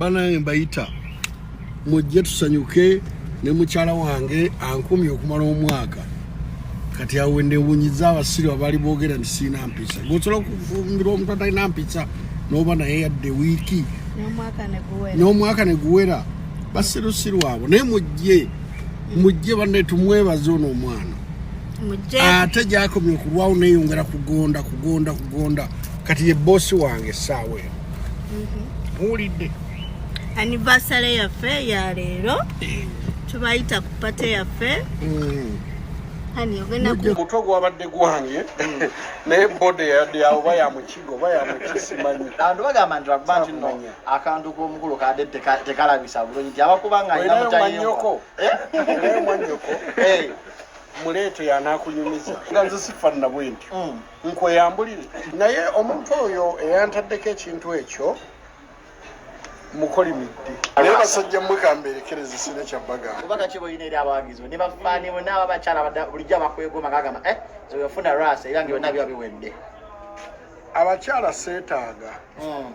banange mbayita mujje tusanyuke ne mukyala wange ankumye okumala omwaka kati awe ndewunyiza abasiri abali boogera nti siina mpisa gwosobola okufumbira omuntu atalina mpisa n'oba naye yadde wiiki n'omwaka ne guwera basirusiru abo naye mujje banne tumwebaze ono omwana ate gyakomye okulwawo neeyongera kugonda kati ye boosi wange essaawa eyo muwulidde anniversary yaffe ya leero tubayita ku pate yaffe omutwe gwabadde gwange naye bode yadde awo ba ya mukigo ba ya mukisimanyi abantu bagamba nti abantu nno akantu k'omukulu kadde tekalabisa bulungi nti abakubanga alina mutayoko muleete yanaakunyumiza nga nze sifanna bwe ntyo nkweyambulire naye omuntu oyo eyantaddeko ekintu ekyo mukolimidde naye basajja mmwe kamberekereze sina kyabagamba kubaka kibo yina eri abawagizi ne bafaani bonna ababakyala bulijjo abakwegoma ngagamba zewefuna rasa era nga byonna biba biwedde abakyala seetaaga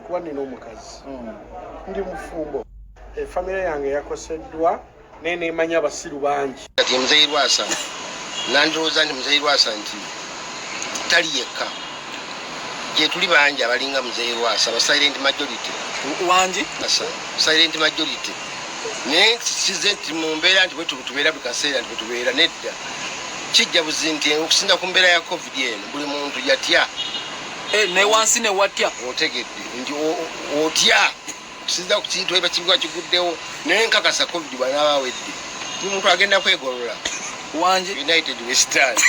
kuba nina omukazi ndi mufumbo efamire yange yakoseddwa naye neemanya abasiru bangi kati muzeyi Lwasa nandowooza nti muzeyi Lwasa nti tali yekka gye tuli bangi abalinga muzeyi Lwasa ba silent majority wangi silent majority naye size nti mu mbeera nti bwe tubeera bukaseera nti bwe tubeera nedda kijja buzi nti okusinda ku mbeera ya covid eno buli muntu yatya ne wansi ne watya otegedde nti otya okusinda ku kintu eba kibuga kiguddewo naye nkakasa covid bwanaabawedde omuntu agenda kwegolola wangi United we stand.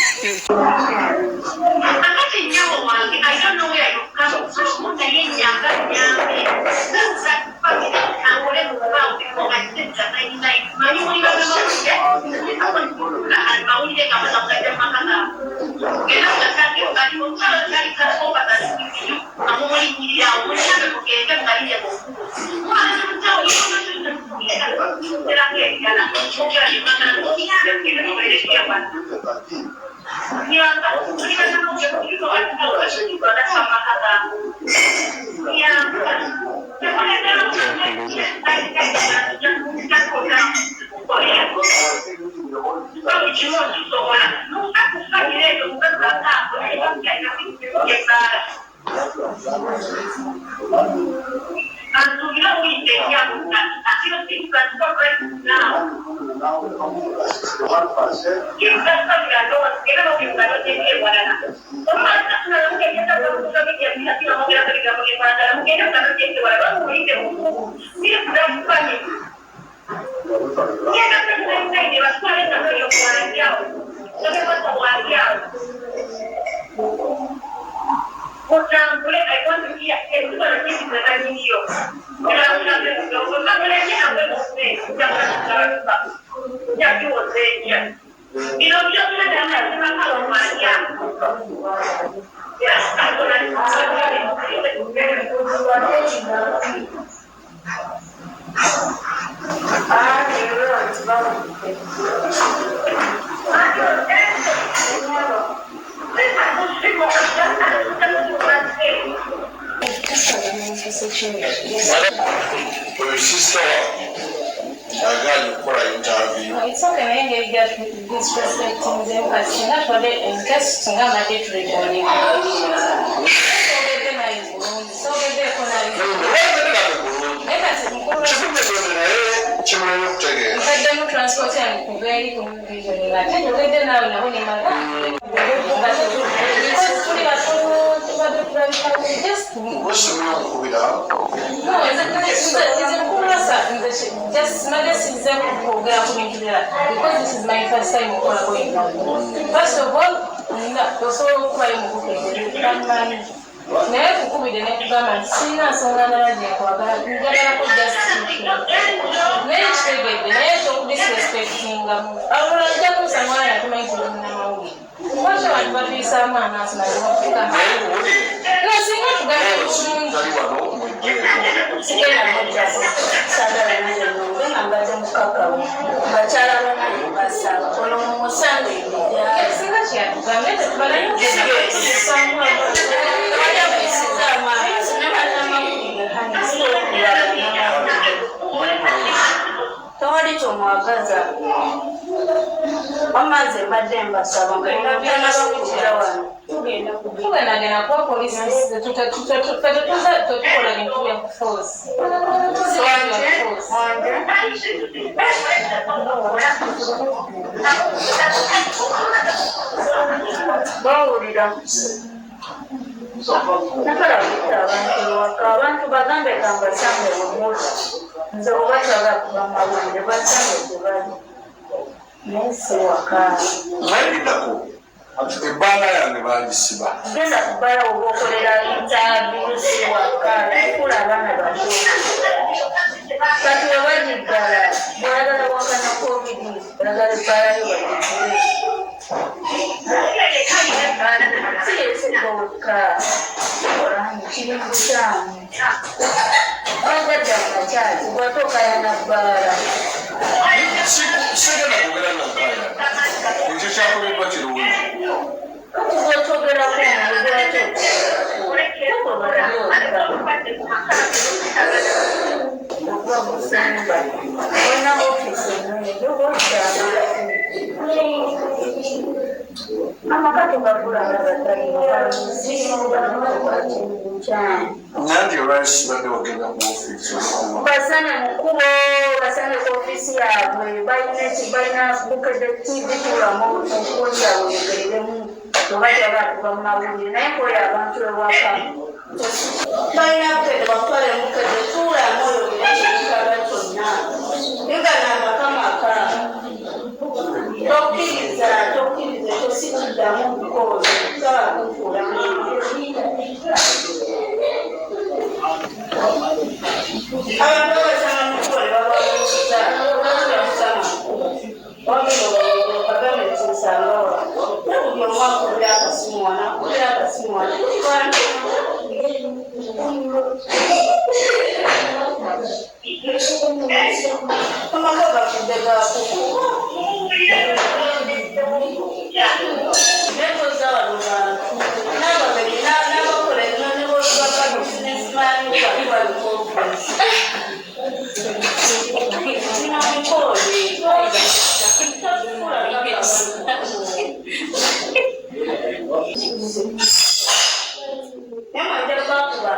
Sister, I got you for an interview. It's okay, I get disrespecting them, but not for the guests to have a date recording. Transport and very convenient. I tell you, now, just what's the real without? No, it's a just medicine program because this is my first time going. First of all, also quite naye kukubide nekugamba nti sirina nsonga ndala gyekwagala njagala ko justification naye kitegedde naye tokudisrespectingamu abula nja kunsangwala yatumanyi tulimunamawulire lwaki abantu batuisaamu amaaso nazimufuka nasinga tugambe bulungi sigenda mujjako sagala nayenombe nga mbadde mukakamu bakyala banaye basaba ono mumusanga ebijja singa kyeyatugambe tetubalanyi kuisaamu omwagaza amaze mbadde mbasaba ngainabyana bakujja wano tugendagenda kuba polisi tetukola bintu bya force bawulira nakala kutta abantu waka abantu bagambe kambasambe mumota nze obataba kuba mawulire basambe tebali naye si waka nayitako ebbanga yange bagisiba genda kubala oba okolera interview si waka tukula abaana bato kati webagiggala bwayagala wakana covid oyagala ebbalayo bagigule siyesigoka olanyi kiri kukyamu bagadda mumakyaki bwatokayana bbaala sigenda kugera nankaya ekyo kyakolebwa kirungi kati bwotogerako omulwaki okuba musemba olina ofisi eneejo bokyama amaka tugagulanga batalimukyama nanti olwaki badde bagenda ku ofiisi basane mukubo basane ku ofisi yaabwe balina bukedetibitulamu okuwonyawo egereremu obatya batuba mu mawulire naye koyo abantu ewaka balina bukede bakutwale mukede tuulamu oyo gerekikaba kyonna yogana amakamaka tokkiriza ekyo si kiddamu bikozi saba kutuulamu abantu abasanga mukole bababuuza obatusama wabinobagametisangawa nebuli omwaka obira akasimu wana amaka gafudde gakuku nekoza wano bantu nabagenyi nabakola eno nebobaka businessman balikonference kinamukole yamanja bakuba